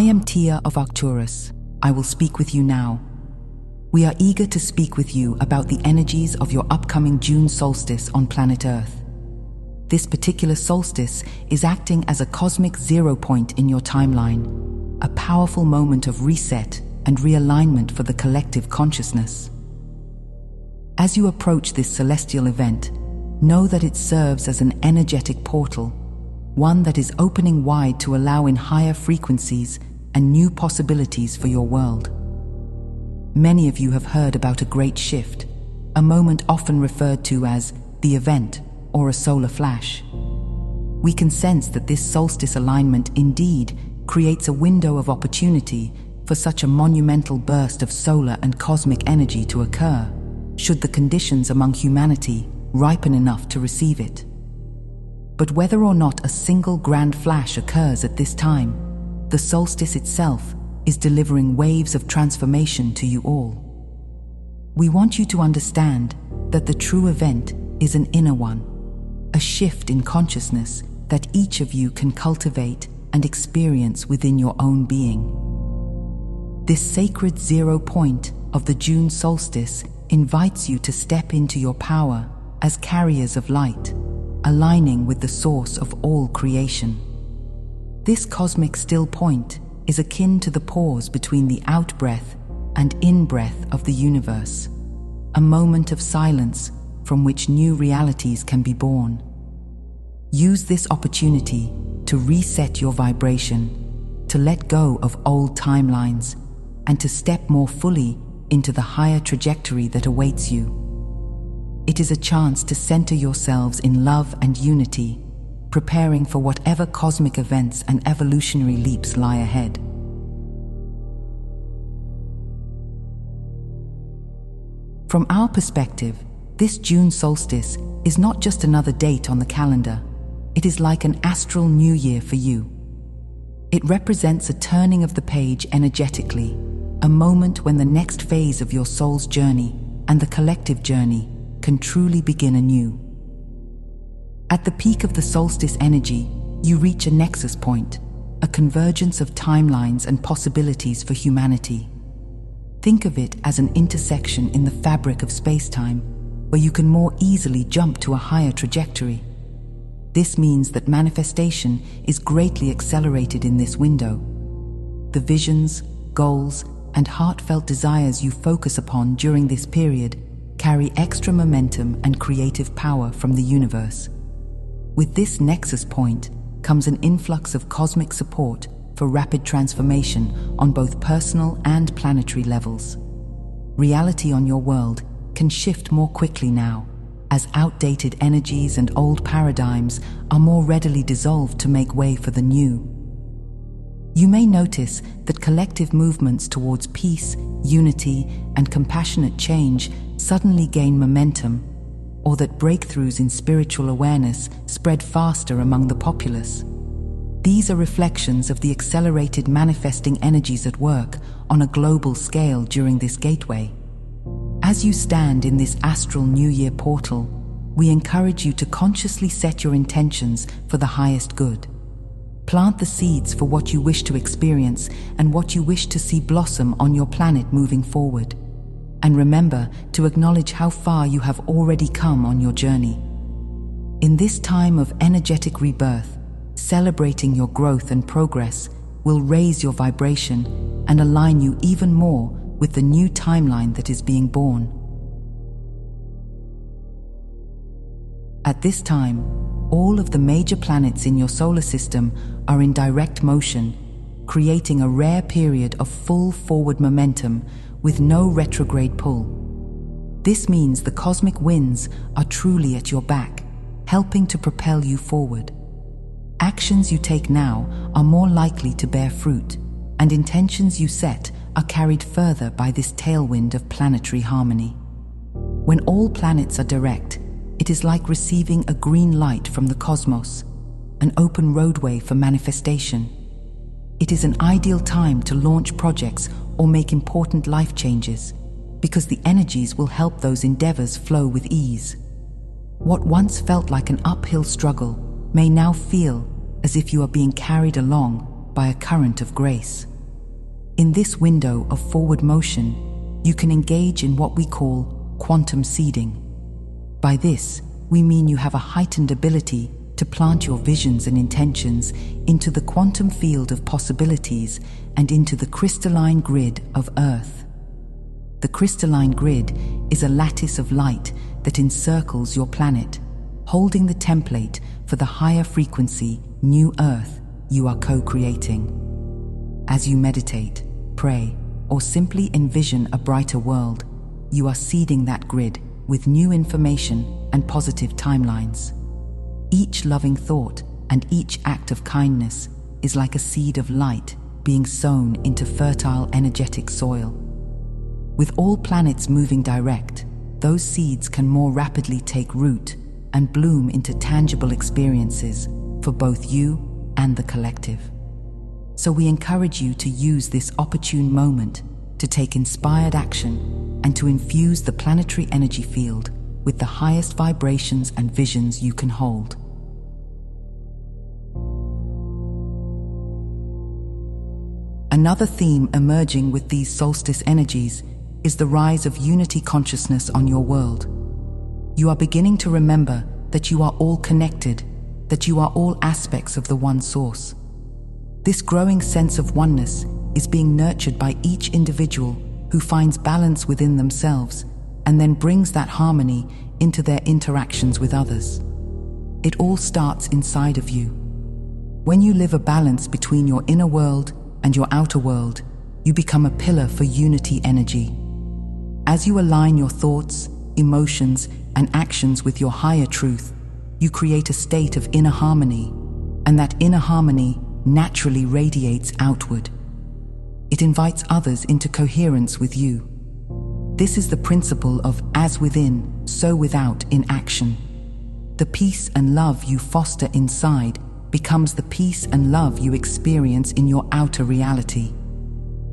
I am Tia of Arcturus. I will speak with you now. We are eager to speak with you about the energies of your upcoming June solstice on planet Earth. This particular solstice is acting as a cosmic zero point in your timeline, a powerful moment of reset and realignment for the collective consciousness. As you approach this celestial event, know that it serves as an energetic portal, one that is opening wide to allow in higher frequencies and new possibilities for your world. Many of you have heard about a great shift, a moment often referred to as the event or a solar flash. We can sense that this solstice alignment indeed creates a window of opportunity for such a monumental burst of solar and cosmic energy to occur, should the conditions among humanity ripen enough to receive it. But whether or not a single grand flash occurs at this time, the solstice itself is delivering waves of transformation to you all. We want you to understand that the true event is an inner one, a shift in consciousness that each of you can cultivate and experience within your own being. This sacred zero point of the June solstice invites you to step into your power as carriers of light, aligning with the source of all creation. This cosmic still point is akin to the pause between the out-breath and in-breath of the universe, a moment of silence from which new realities can be born. Use this opportunity to reset your vibration, to let go of old timelines, and to step more fully into the higher trajectory that awaits you. It is a chance to center yourselves in love and unity, preparing for whatever cosmic events and evolutionary leaps lie ahead. From our perspective, this June solstice is not just another date on the calendar. It is like an astral new year for you. It represents a turning of the page energetically, a moment when the next phase of your soul's journey and the collective journey can truly begin anew. At the peak of the solstice energy, you reach a nexus point, a convergence of timelines and possibilities for humanity. Think of it as an intersection in the fabric of space-time, where you can more easily jump to a higher trajectory. This means that manifestation is greatly accelerated in this window. The visions, goals, and heartfelt desires you focus upon during this period carry extra momentum and creative power from the universe. With this nexus point comes an influx of cosmic support for rapid transformation on both personal and planetary levels. Reality on your world can shift more quickly now, as outdated energies and old paradigms are more readily dissolved to make way for the new. You may notice that collective movements towards peace, unity, and compassionate change suddenly gain momentum, or that breakthroughs in spiritual awareness spread faster among the populace. These are reflections of the accelerated manifesting energies at work on a global scale during this gateway. As you stand in this astral New Year portal, we encourage you to consciously set your intentions for the highest good. Plant the seeds for what you wish to experience and what you wish to see blossom on your planet moving forward. And remember to acknowledge how far you have already come on your journey. In this time of energetic rebirth, celebrating your growth and progress will raise your vibration and align you even more with the new timeline that is being born. At this time, all of the major planets in your solar system are in direct motion, creating a rare period of full forward momentum with no retrograde pull. This means the cosmic winds are truly at your back, helping to propel you forward. Actions you take now are more likely to bear fruit, and intentions you set are carried further by this tailwind of planetary harmony. When all planets are direct, it is like receiving a green light from the cosmos, an open roadway for manifestation. It is an ideal time to launch projects or make important life changes, because the energies will help those endeavors flow with ease. What once felt like an uphill struggle may now feel as if you are being carried along by a current of grace. In this window of forward motion, you can engage in what we call quantum seeding. By this, we mean you have a heightened ability to plant your visions and intentions into the quantum field of possibilities and into the crystalline grid of Earth. The crystalline grid is a lattice of light that encircles your planet, holding the template for the higher frequency, new Earth you are co-creating. As you meditate, pray, or simply envision a brighter world, you are seeding that grid with new information and positive timelines. Each loving thought and each act of kindness is like a seed of light being sown into fertile, energetic soil. With all planets moving direct, those seeds can more rapidly take root and bloom into tangible experiences for both you and the collective. So we encourage you to use this opportune moment to take inspired action and to infuse the planetary energy field with the highest vibrations and visions you can hold. Another theme emerging with these solstice energies is the rise of unity consciousness on your world. You are beginning to remember that you are all connected, that you are all aspects of the one source. This growing sense of oneness is being nurtured by each individual who finds balance within themselves and then brings that harmony into their interactions with others. It all starts inside of you. When you live a balance between your inner world and your outer world, you become a pillar for unity energy. As you align your thoughts, emotions, and actions with your higher truth, you create a state of inner harmony, and that inner harmony naturally radiates outward. It invites others into coherence with you. This is the principle of as within, so without in action. The peace and love you foster inside becomes the peace and love you experience in your outer reality.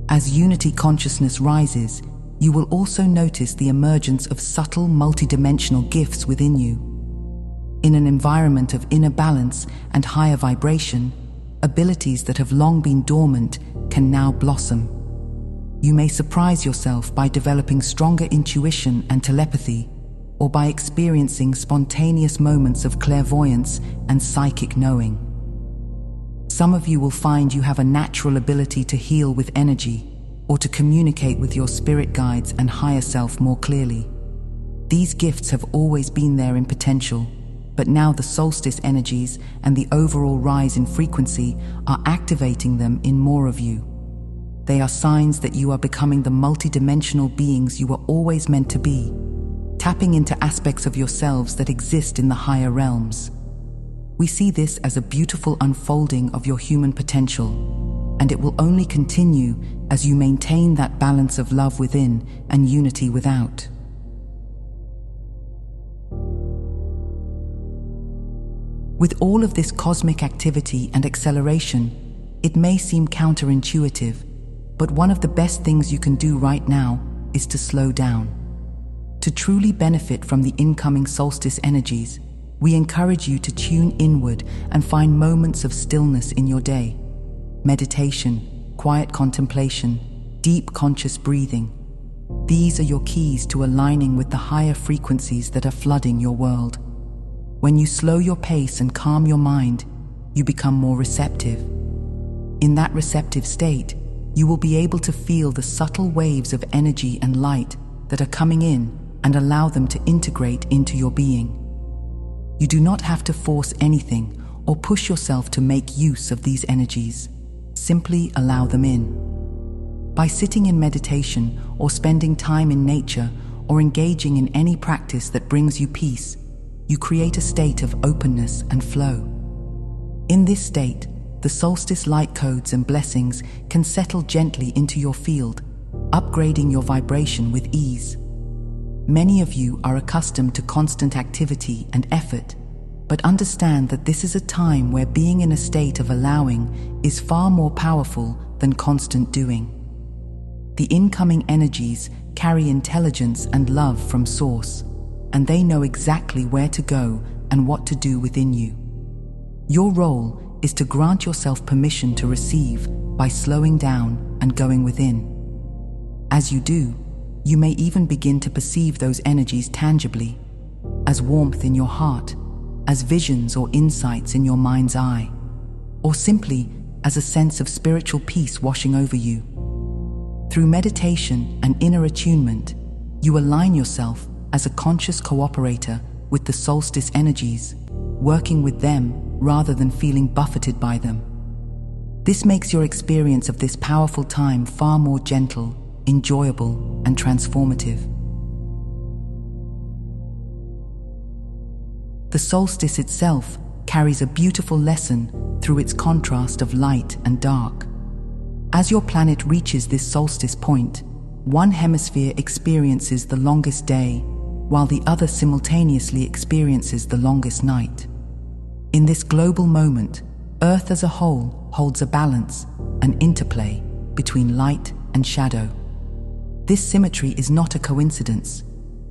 As unity consciousness rises, you will also notice the emergence of subtle multidimensional gifts within you. In an environment of inner balance and higher vibration, abilities that have long been dormant can now blossom. You may surprise yourself by developing stronger intuition and telepathy, or by experiencing spontaneous moments of clairvoyance and psychic knowing. Some of you will find you have a natural ability to heal with energy, or to communicate with your spirit guides and higher self more clearly. These gifts have always been there in potential, but now the solstice energies and the overall rise in frequency are activating them in more of you. They are signs that you are becoming the multidimensional beings you were always meant to be, tapping into aspects of yourselves that exist in the higher realms. We see this as a beautiful unfolding of your human potential, and it will only continue as you maintain that balance of love within and unity without. With all of this cosmic activity and acceleration, it may seem counterintuitive, but one of the best things you can do right now is to slow down. To truly benefit from the incoming solstice energies, we encourage you to tune inward and find moments of stillness in your day. Meditation, quiet contemplation, deep conscious breathing. These are your keys to aligning with the higher frequencies that are flooding your world. When you slow your pace and calm your mind, you become more receptive. In that receptive state, you will be able to feel the subtle waves of energy and light that are coming in and allow them to integrate into your being. You do not have to force anything or push yourself to make use of these energies. Simply allow them in. By sitting in meditation or spending time in nature or engaging in any practice that brings you peace, you create a state of openness and flow. In this state, the solstice light codes and blessings can settle gently into your field, upgrading your vibration with ease. Many of you are accustomed to constant activity and effort, but understand that this is a time where being in a state of allowing is far more powerful than constant doing. The incoming energies carry intelligence and love from Source, and they know exactly where to go and what to do within you. Your role is to grant yourself permission to receive, by slowing down and going within. As you do, you may even begin to perceive those energies tangibly, as warmth in your heart, as visions or insights in your mind's eye, or simply as a sense of spiritual peace washing over you. Through meditation and inner attunement, you align yourself as a conscious cooperator with the solstice energies, working with them rather than feeling buffeted by them. This makes your experience of this powerful time far more gentle, enjoyable, and transformative. The solstice itself carries a beautiful lesson through its contrast of light and dark. As your planet reaches this solstice point, one hemisphere experiences the longest day, while the other simultaneously experiences the longest night. In this global moment, Earth as a whole holds a balance, an interplay between light and shadow. This symmetry is not a coincidence.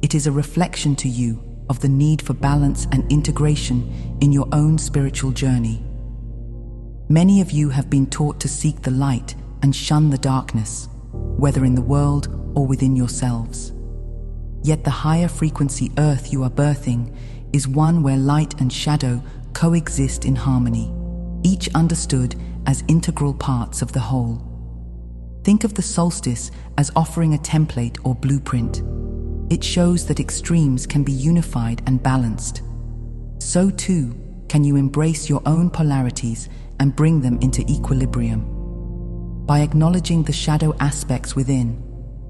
It is a reflection to you of the need for balance and integration in your own spiritual journey. Many of you have been taught to seek the light and shun the darkness, whether in the world or within yourselves. Yet the higher frequency Earth you are birthing is one where light and shadow coexist in harmony, each understood as integral parts of the whole. Think of the solstice as offering a template or blueprint. It shows that extremes can be unified and balanced. So too can you embrace your own polarities and bring them into equilibrium. By acknowledging the shadow aspects within,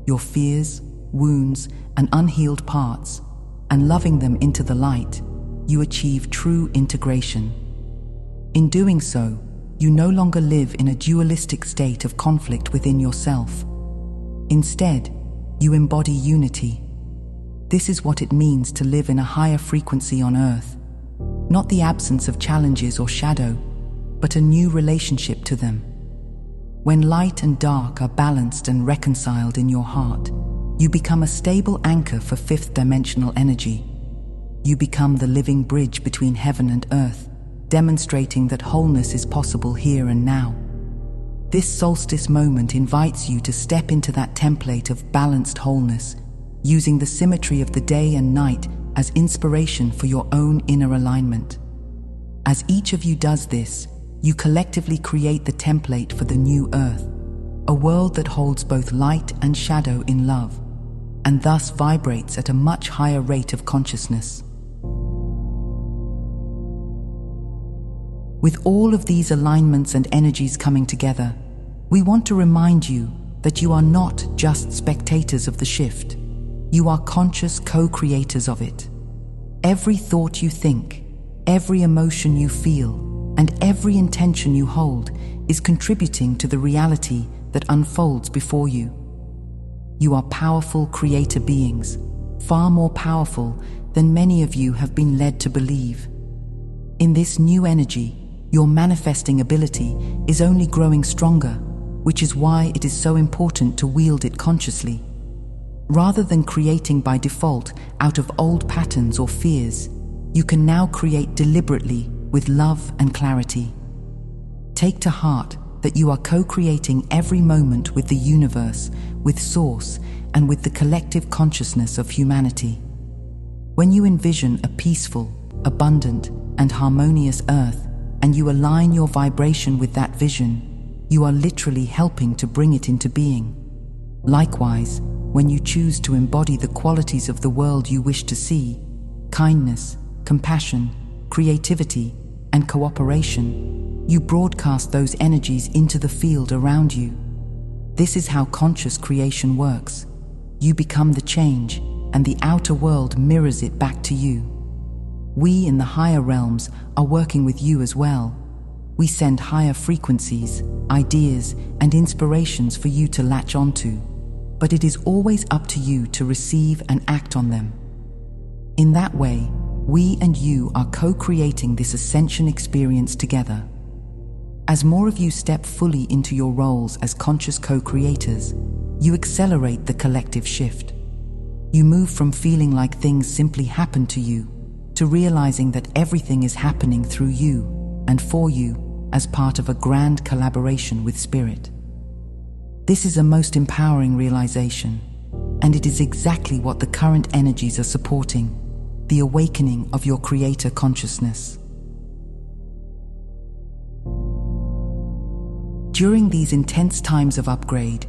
your fears, wounds, and unhealed parts, and loving them into the light, you achieve true integration. In doing so, you no longer live in a dualistic state of conflict within yourself. Instead, you embody unity. This is what it means to live in a higher frequency on Earth, not the absence of challenges or shadow, but a new relationship to them. When light and dark are balanced and reconciled in your heart, you become a stable anchor for fifth-dimensional energy. You become the living bridge between heaven and earth, demonstrating that wholeness is possible here and now. This solstice moment invites you to step into that template of balanced wholeness, using the symmetry of the day and night as inspiration for your own inner alignment. As each of you does this, you collectively create the template for the new Earth, a world that holds both light and shadow in love, and thus vibrates at a much higher rate of consciousness. With all of these alignments and energies coming together, we want to remind you that you are not just spectators of the shift. You are conscious co-creators of it. Every thought you think, every emotion you feel, and every intention you hold is contributing to the reality that unfolds before you. You are powerful creator beings, far more powerful than many of you have been led to believe. In this new energy, your manifesting ability is only growing stronger, which is why it is so important to wield it consciously. Rather than creating by default out of old patterns or fears, you can now create deliberately with love and clarity. Take to heart that you are co-creating every moment with the universe, with Source, and with the collective consciousness of humanity. When you envision a peaceful, abundant, and harmonious Earth, and you align your vibration with that vision, you are literally helping to bring it into being. Likewise, when you choose to embody the qualities of the world you wish to see, kindness, compassion, creativity, and cooperation, you broadcast those energies into the field around you. This is how conscious creation works. You become the change, and the outer world mirrors it back to you. We in the higher realms are working with you as well. We send higher frequencies, ideas, and inspirations for you to latch onto, but it is always up to you to receive and act on them. In that way, we and you are co-creating this ascension experience together. As more of you step fully into your roles as conscious co-creators, you accelerate the collective shift. You move from feeling like things simply happen to you to realizing that everything is happening through you and for you as part of a grand collaboration with Spirit. This is a most empowering realization, and it is exactly what the current energies are supporting, the awakening of your Creator consciousness. During these intense times of upgrade,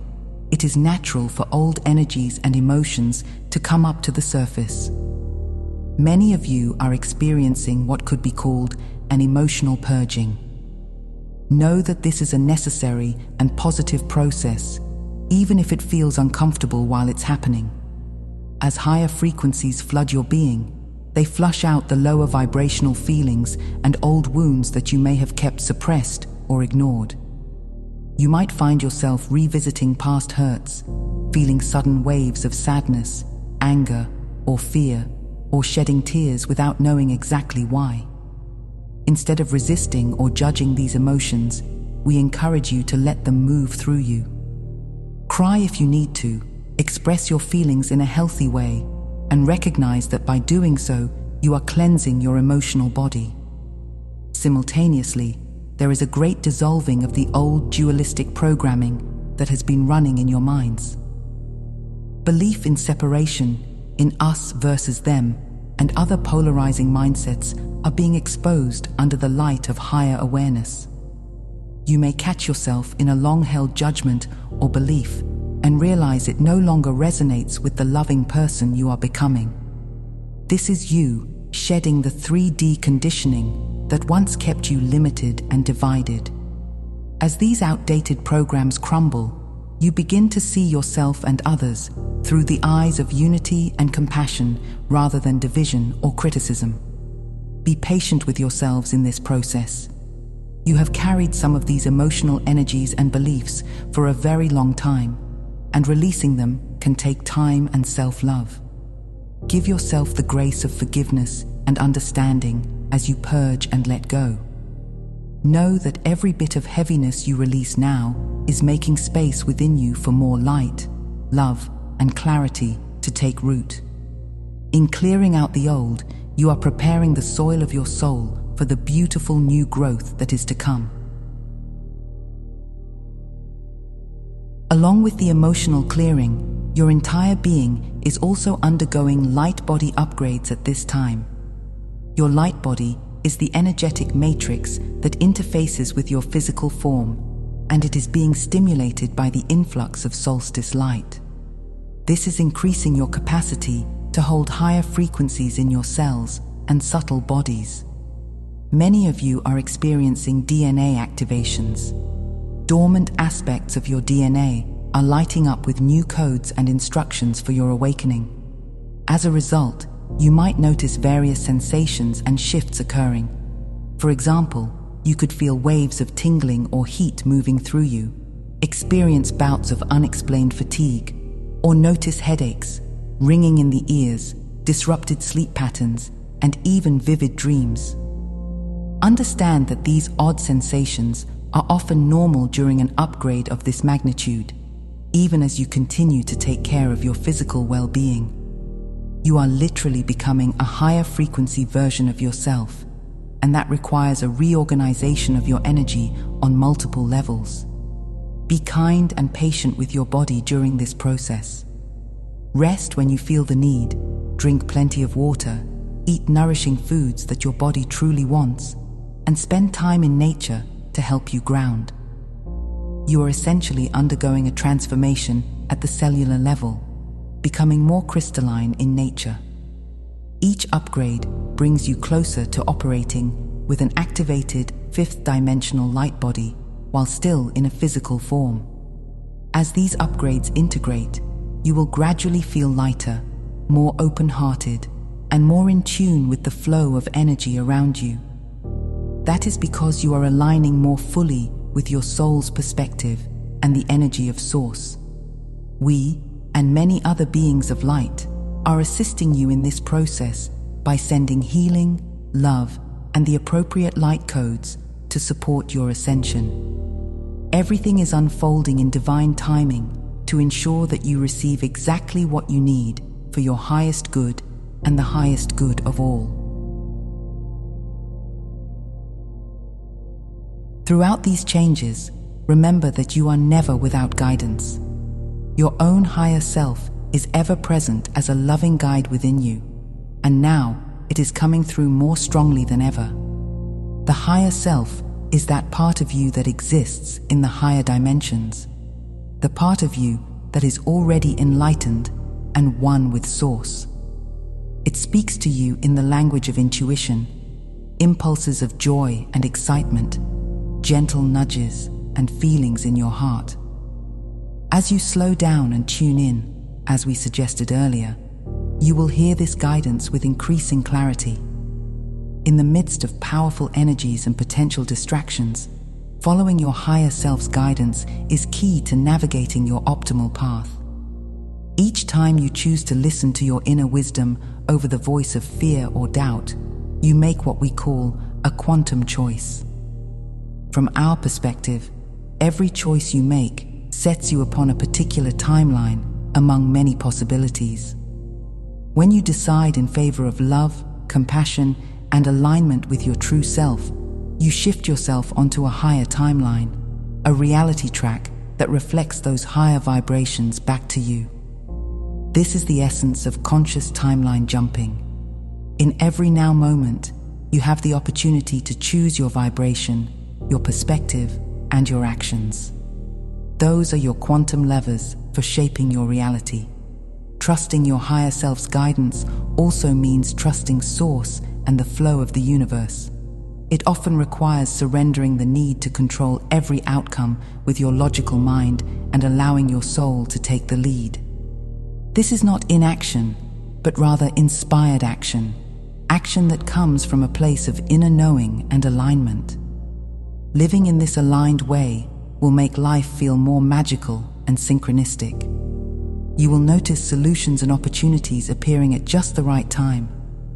it is natural for old energies and emotions to come up to the surface. Many of you are experiencing what could be called an emotional purging. Know that this is a necessary and positive process, even if it feels uncomfortable while it's happening. As higher frequencies flood your being, they flush out the lower vibrational feelings and old wounds that you may have kept suppressed or ignored. You might find yourself revisiting past hurts, feeling sudden waves of sadness, anger, or fear, or shedding tears without knowing exactly why. Instead of resisting or judging these emotions, we encourage you to let them move through you. Cry if you need to, express your feelings in a healthy way, and recognize that by doing so, you are cleansing your emotional body. Simultaneously, there is a great dissolving of the old dualistic programming that has been running in your minds. Belief in separation, in us versus them, and other polarizing mindsets are being exposed under the light of higher awareness. You may catch yourself in a long-held judgment or belief and realize it no longer resonates with the loving person you are becoming. This is you shedding the 3D conditioning that once kept you limited and divided. As these outdated programs crumble, you begin to see yourself and others through the eyes of unity and compassion rather than division or criticism. Be patient with yourselves in this process. You have carried some of these emotional energies and beliefs for a very long time, and releasing them can take time and self-love. Give yourself the grace of forgiveness and understanding as you purge and let go. Know that every bit of heaviness you release now is making space within you for more light, love, and clarity to take root. In clearing out the old, you are preparing the soil of your soul for the beautiful new growth that is to come. Along with the emotional clearing, your entire being is also undergoing light body upgrades at this time. Your light body is the energetic matrix that interfaces with your physical form, and it is being stimulated by the influx of solstice light. This is increasing your capacity to hold higher frequencies in your cells and subtle bodies. Many of you are experiencing DNA activations. Dormant aspects of your DNA are lighting up with new codes and instructions for your awakening. As a result, you might notice various sensations and shifts occurring. For example, you could feel waves of tingling or heat moving through you, experience bouts of unexplained fatigue, or notice headaches, ringing in the ears, disrupted sleep patterns, and even vivid dreams. Understand that these odd sensations are often normal during an upgrade of this magnitude, even as you continue to take care of your physical well-being. You are literally becoming a higher frequency version of yourself, and that requires a reorganization of your energy on multiple levels. Be kind and patient with your body during this process. Rest when you feel the need, drink plenty of water, eat nourishing foods that your body truly wants, and spend time in nature to help you ground. You are essentially undergoing a transformation at the cellular level, becoming more crystalline in nature. Each upgrade brings you closer to operating with an activated fifth-dimensional light body while still in a physical form. As these upgrades integrate, you will gradually feel lighter, more open-hearted, and more in tune with the flow of energy around you. That is because you are aligning more fully with your soul's perspective and the energy of Source. We, and many other beings of light, are assisting you in this process by sending healing, love, and the appropriate light codes to support your ascension. Everything is unfolding in divine timing to ensure that you receive exactly what you need for your highest good and the highest good of all. Throughout these changes, remember that you are never without guidance. Your own higher self is ever present as a loving guide within you, and now it is coming through more strongly than ever. The higher self is that part of you that exists in the higher dimensions, the part of you that is already enlightened and one with Source. It speaks to you in the language of intuition, impulses of joy and excitement, gentle nudges and feelings in your heart. As you slow down and tune in, as we suggested earlier, you will hear this guidance with increasing clarity. In the midst of powerful energies and potential distractions, following your higher self's guidance is key to navigating your optimal path. Each time you choose to listen to your inner wisdom over the voice of fear or doubt, you make what we call a quantum choice. From our perspective, every choice you make sets you upon a particular timeline among many possibilities. When you decide in favor of love, compassion, and alignment with your true self, you shift yourself onto a higher timeline, a reality track that reflects those higher vibrations back to you. This is the essence of conscious timeline jumping. In every now moment, you have the opportunity to choose your vibration, your perspective, and your actions. Those are your quantum levers for shaping your reality. Trusting your higher self's guidance also means trusting Source and the flow of the universe. It often requires surrendering the need to control every outcome with your logical mind and allowing your soul to take the lead. This is not inaction, but rather inspired action, action that comes from a place of inner knowing and alignment. Living in this aligned way will make life feel more magical and synchronistic. You will notice solutions and opportunities appearing at just the right time,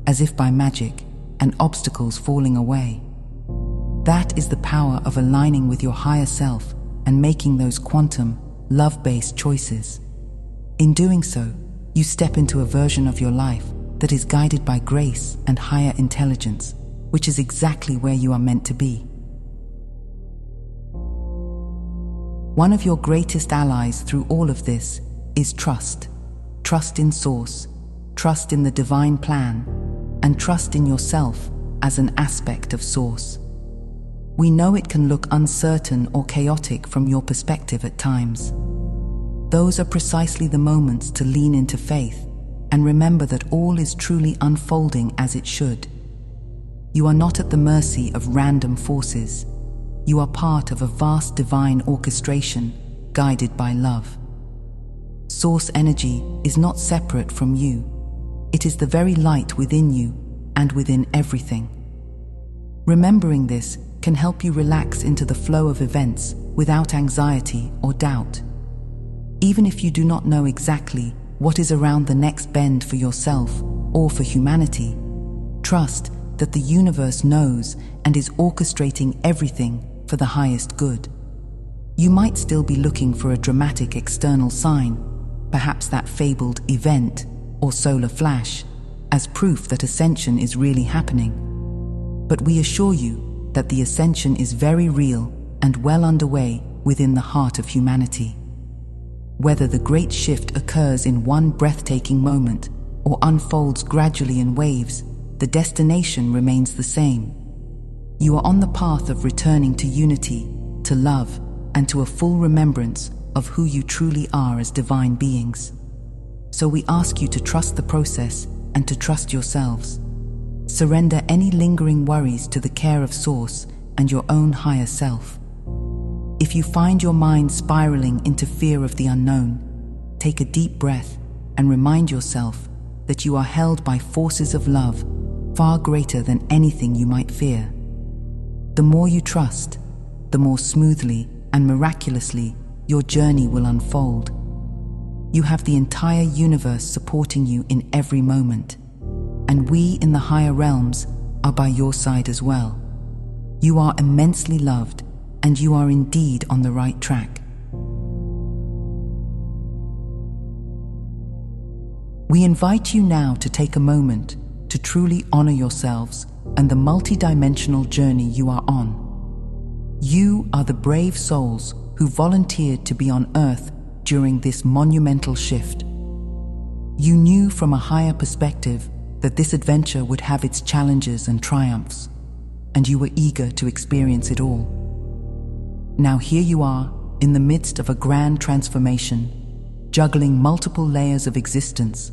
as if by magic, and obstacles falling away. That is the power of aligning with your higher self and making those quantum, love-based choices. In doing so, you step into a version of your life that is guided by grace and higher intelligence, which is exactly where you are meant to be. One of your greatest allies through all of this is trust. Trust in Source, trust in the divine plan, and trust in yourself as an aspect of Source. We know it can look uncertain or chaotic from your perspective at times. Those are precisely the moments to lean into faith and remember that all is truly unfolding as it should. You are not at the mercy of random forces. You are part of a vast divine orchestration guided by love. Source energy is not separate from you. It is the very light within you and within everything. Remembering this can help you relax into the flow of events without anxiety or doubt. Even if you do not know exactly what is around the next bend for yourself or for humanity, trust that the universe knows and is orchestrating everything for the highest good. You might still be looking for a dramatic external sign, perhaps that fabled event or solar flash, as proof that ascension is really happening. But we assure you that the ascension is very real and well underway within the heart of humanity. Whether the great shift occurs in one breathtaking moment or unfolds gradually in waves, the destination remains the same. You are on the path of returning to unity, to love, and to a full remembrance of who you truly are as divine beings. So we ask you to trust the process and to trust yourselves. Surrender any lingering worries to the care of Source and your own higher self. If you find your mind spiraling into fear of the unknown, take a deep breath and remind yourself that you are held by forces of love far greater than anything you might fear. The more you trust, the more smoothly and miraculously your journey will unfold. You have the entire universe supporting you in every moment, and we in the higher realms are by your side as well. You are immensely loved, and you are indeed on the right track. We invite you now to take a moment to truly honor yourselves and the multidimensional journey you are on. You are the brave souls who volunteered to be on Earth during this monumental shift. You knew from a higher perspective that this adventure would have its challenges and triumphs, and you were eager to experience it all. Now here you are, in the midst of a grand transformation, juggling multiple layers of existence: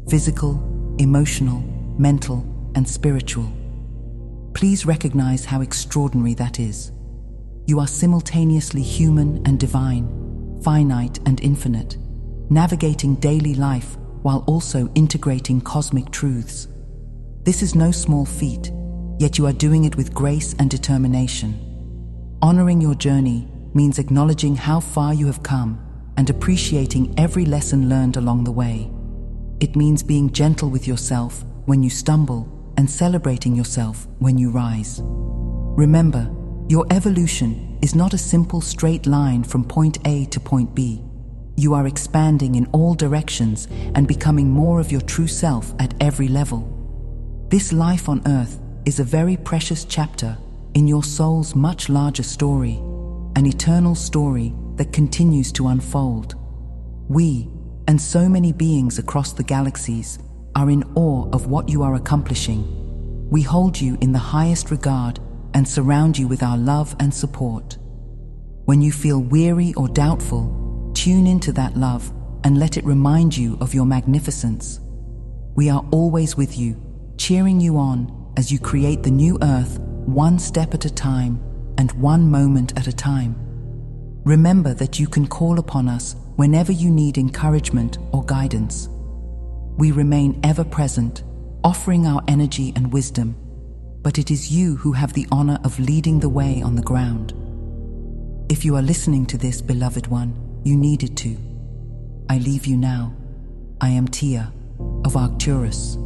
physical, emotional, mental, and spiritual. Please recognize how extraordinary that is. You are simultaneously human and divine, finite and infinite, navigating daily life while also integrating cosmic truths. This is no small feat, yet you are doing it with grace and determination. Honoring your journey means acknowledging how far you have come and appreciating every lesson learned along the way. It means being gentle with yourself when you stumble and celebrating yourself when you rise. Remember, your evolution is not a simple straight line from point A to point B. You are expanding in all directions and becoming more of your true self at every level. This life on Earth is a very precious chapter in your soul's much larger story, an eternal story that continues to unfold. We, and so many beings across the galaxies, are in awe of what you are accomplishing. We hold you in the highest regard and surround you with our love and support. When you feel weary or doubtful, tune into that love and let it remind you of your magnificence. We are always with you, cheering you on as you create the new Earth one step at a time and one moment at a time. Remember that you can call upon us whenever you need encouragement or guidance. We remain ever present, offering our energy and wisdom, but it is you who have the honor of leading the way on the ground. If you are listening to this, beloved one, you needed to. I leave you now. I am Tia of Arcturus.